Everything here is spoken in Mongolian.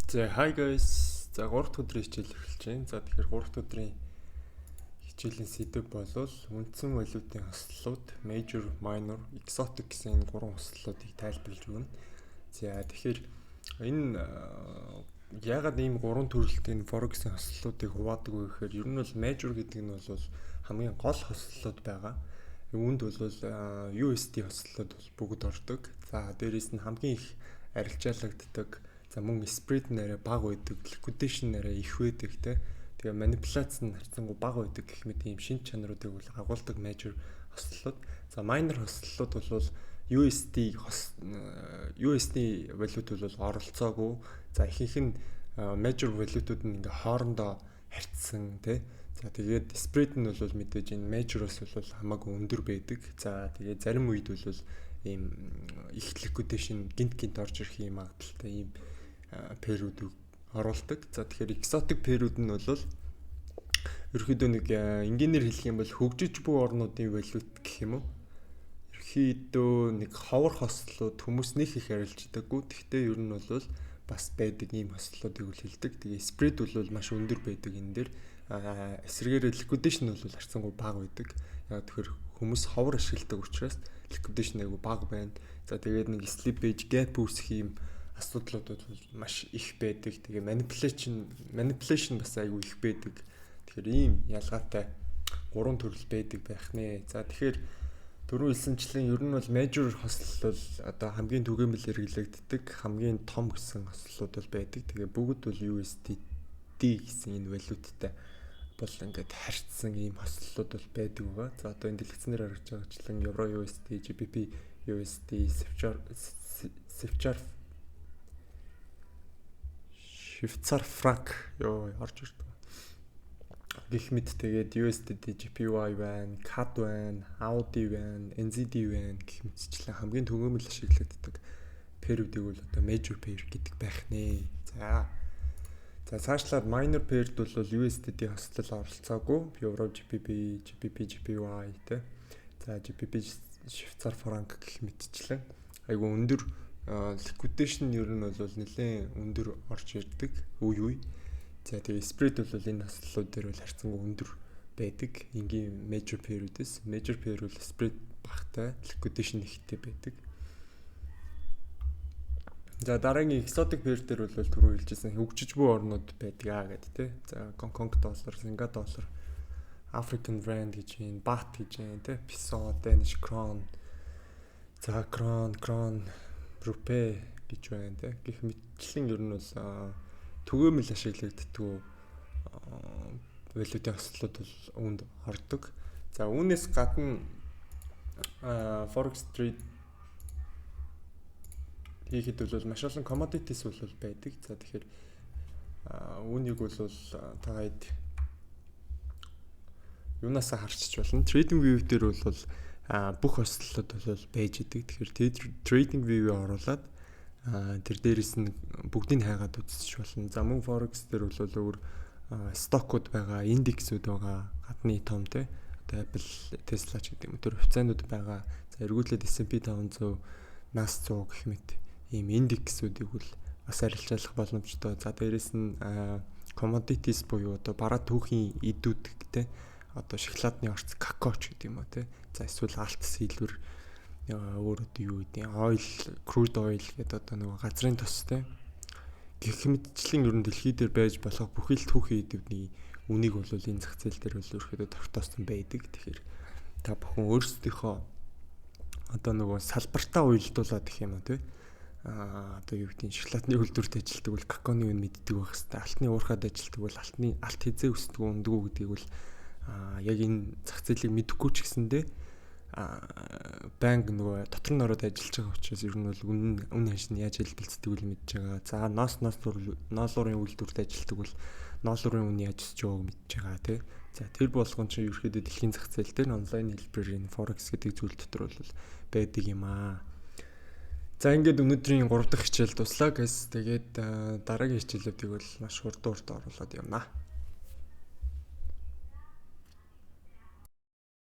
За hi guys. За 3 дахь өдрийн хичээл эхэлж байна. За тэгэхээр 3 дахь өдрийн хичээлийн сэдэв болвол үндсэн валютын хослолууд major, minor, exotic гэсэн энэ гурван хослолуудыг тайлбарлаж өгнө. За тэгэхээр энэ яагаад ийм гурван төрөлтэй энэ forex-ийн хослолуудыг хуваадаг вэ гэхээр ер нь бол major гэдэг нь бол хамгийн гол хослолууд байгаа. Үүнд бол USD хослолууд бол бүгд ордог. За дээрээс нь хамгийн их арилжаалагддаг. За мөн spread нэрэ бага байдаг, liquidation нэрэ их байдаг те. Тэгээ манипуляц нь харьцангуй бага байдаг гэх мэт ийм шин чанаруудыг бол агуулдаг major хослолууд. За minor хослолууд бол USD валют бол оролцоогүй. За ихэнх нь major валютууд нь ингээ хоорондоо харьцсан те. За тэгээд spread нь бол мэдээж энэ major-оос бол хамаагүй өндөр байдаг. За тэгээд зарим үед бол ийм их liquidation гинт орж ирэх юм магадaltaй ийм пэрүүдийг оруулдаг. За тэгэхээр exotic пэрүүд нь бол ерөөхдөө нэг энгийнээр хэлэх юм бол хөгжиж буй орнуудын валют гэх юм уу. Ерөөхдөө нэг ховор хослолууд хүмүүс нэг их арилждаггүй. Гэхдээ ер нь бол бас байдаг ийм хослолуудыг хэлдэг. Тэгээ spread бол маш өндөр байдаг энэ дээр. Эсрэгээр liquidation бол харьцангуй бага байдаг. Яг тэгэхээр хүмүүс ховор ашигладаг учраас liquidation айгүй бага байна. За тэгээд нэг slippage gap үүсэх юм асуудлууд маш их байдаг. Тэгээ manipulation бас айгүй их байдаг. Тэгэхээр ийм ялгаатай гурван төрөл байдаг байх нэ. За тэгэхээр дөрөв хэлсэнчлэн ер нь бол major хослол бол одоо хамгийн түгээмэл хэрэглэгддэг хамгийн том гэсэн хослолууд бол байдаг. Тэгээ бүгд бол USDT гэсэн энэ валюттай бол ингээд харьцсан ийм хослолууд бол байдаг байгаа. За одоо энэ дэлгэцнээр харагдаж байгаачлан евро USD, GBP USD, Швейцар франк орж ирдэг. Гэх мэт тэгээд USDT, JPY байна, CAD байна, AUD байна, NZD байна гэх мэтчлэн хамгийн түгээмэл ашиглагддаг пэрүүдийг бол одоо major pair гэдэг байх нэ. За цаашлаад minor pair бол USDT хослол оролцоогүй. Euro, GBP, JPY тэ. За GBP Швейцар франк гэх мэтчлэн айгу өндөр liquidation ер нь бол нэлээд өндөр орж ирдэг үе. За тэгээ spread бол энэ хослолууд дээр бол харьцангуй өндөр байдаг. Ингийн major pair-үүдээс major pair бол spread багтай, liquidation ихтэй байдаг. За дараагийн exotic pair дээр бол түрүү хэлжсэн хөгжиж буй орнууд байдаг гэдэг тий. За Гонконг доллар, Сингапур доллар, African rand гэж байна, baht гэж байна тий. Peso, Danish krone. За krone рупе гэж байна те. Гэх мэтчлэн ер нь бол түгээмэл ашиглагддаг валютын хослолууд бол үүнд ордог. За үүнээс гадна forex trade хийхэд бол маш олон commodities бол байдаг. За тэгэхээр үүнийг бол та хэд юунасаа харчиж болно. Trading view дээр бол бүх хослолууд бол байж идэг. Тэгэхээр trading view-ийг оруулаад тэр дээрээс нь бүгдийг хайгаад үзчих болно. За мөн forex дээр бол өөр стокууд байгаа, индексүүд байгаа, гадны том те. Одоо Apple, Tesla ч гэдэг юм. Тэр хувьцаанууд байгаа. За эргүүлээд S&P 500, NASDAQ гэх мэт ийм индексүүдийг бол бас арилжаалах боломжтой. За дээрээс нь commodities буюу одоо бараа түүхийн идүүд те. Одоо шоколадны орц какаоч гэдэг юм уу те. За эсвэл алт сэлвэр өөрөд юу гэдэг ойл, crude oil гэдэг одоо нэг газрын тостой. Гэх мэтчлэн ер нь дэлхий дээр байж болох бүхий л түүхийн идэвний үнийг бол энэ зах зээл дээр бол өөрөөдөө тогтоосон байдаг. Тэгэхээр та бүхэн өөрсдийнхөө одоо нөгөө салбартаа уялдуулаад гэх юм уу те. Одоо юу гэдэг шоколадны үйлдвэрт ажилладаг бол какаоны үн мэддэг байх хэвээр. Алтны уурхад ажилладаг бол алт хизээ өсдөг үндгүү гэдгийг бол яг энэ зах зээлийг мэдэхгүй ч гэсэндээ банк нөгөө дотор нь ороод ажиллаж байгаа учраас ер нь бол үн ханш нь яаж хэлбэлцдэг үл мэдж байгаа. За ноолуурын үйлдвэрт ажилладаг бол ноолуурын үн яаж өсч байгааг мэдж байгаа тий. За тэр болгон чинь ерөөхдөө дэлхийн зах зээл дээр онлайн хэлбэрийн forex гэдэг зүйл дотор бол байдаг юм аа. За ингээд өнөөдрийн 3 дахь хичээл дуслаа гэс. Тэгээд дараагийн хичээлүүдийг бол маш хурдан оруулаад явнаа.